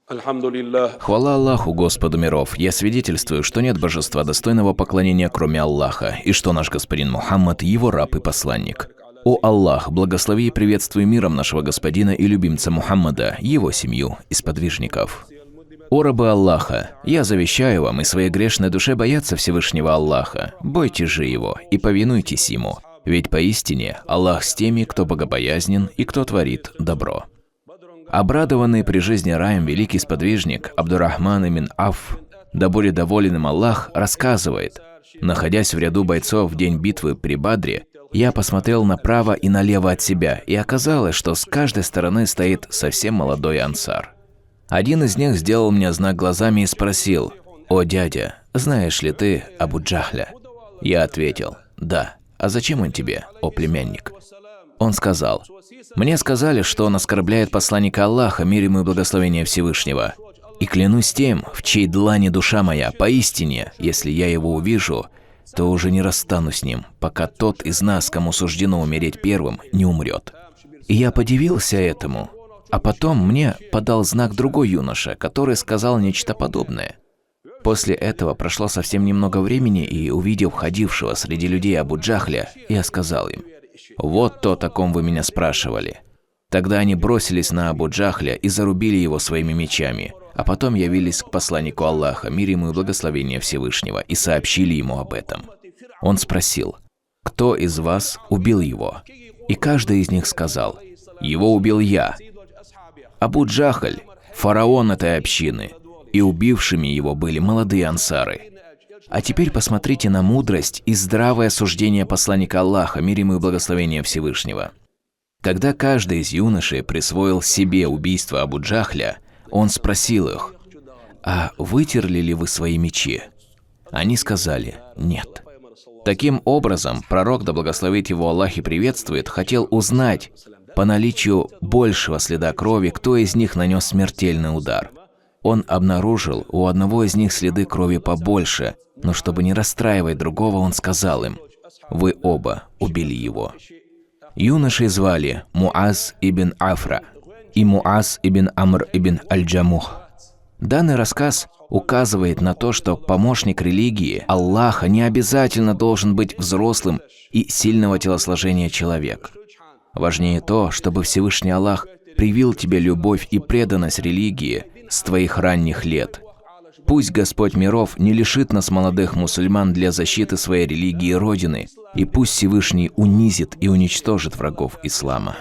Хвала Аллаху, Господу миров. Я свидетельствую, что нет божества достойного поклонения, кроме Аллаха, и что наш господин Мухаммад – его раб и посланник. О Аллах, благослови и приветствуй миром нашего господина и любимца Мухаммада, его семью и сподвижников. О рабы Аллаха, я завещаю вам и своей грешной душе бояться Всевышнего Аллаха. Бойтесь же его и повинуйтесь ему, ведь поистине Аллах с теми, кто богобоязнен и кто творит добро. Обрадованный при жизни раем великий сподвижник Абдурахман ибн Аф, да будет доволен им Аллах, рассказывает: находясь в ряду бойцов в день битвы при Бадре, я посмотрел направо и налево от себя, и оказалось, что с каждой стороны стоит совсем молодой ансар. Один из них сделал мне знак глазами и спросил: «О, дядя, знаешь ли ты Абу Джахля?» Я ответил: «Да». «А зачем он тебе, о племянник?» Он сказал: «Мне сказали, что он оскорбляет посланника Аллаха, мир ему и благословение Всевышнего. И клянусь тем, в чьей длани душа моя, поистине, если я его увижу, то уже не расстанусь с ним, пока тот из нас, кому суждено умереть первым, не умрет». И я подивился этому. А потом мне подал знак другой юноша, который сказал нечто подобное. После этого прошло совсем немного времени, и, увидев ходившего среди людей Абу Джахля, я сказал им: «Вот то, о ком вы меня спрашивали». Тогда они бросились на Абу Джахля и зарубили его своими мечами, а потом явились к посланнику Аллаха, мир ему и благословение Всевышнего, и сообщили ему об этом. Он спросил: «Кто из вас убил его?» И каждый из них сказал: «Его убил я». Абу Джахль – фараон этой общины, и убившими его были молодые ансары. А теперь посмотрите на мудрость и здравое суждение посланника Аллаха, мир ему и благословение Всевышнего. Когда каждый из юношей присвоил себе убийство Абу Джахля, он спросил их: «А вытерли ли вы свои мечи?» Они сказали: «Нет». Таким образом, пророк, да благословит его Аллах и приветствует, хотел узнать, по наличию большего следа крови, кто из них нанес смертельный удар. Он обнаружил у одного из них следы крови побольше, но чтобы не расстраивать другого, он сказал им: «Вы оба убили его». Юношей звали Муаз ибн Афра и Муаз ибн Амр ибн Аль-Джамух. Данный рассказ указывает на то, что помощник религии Аллаха не обязательно должен быть взрослым и сильного телосложения человек. Важнее то, чтобы Всевышний Аллах привил тебе любовь и преданность религии с твоих ранних лет. Пусть Господь миров не лишит нас, молодых мусульман, для защиты своей религии и Родины, и пусть Всевышний унизит и уничтожит врагов ислама.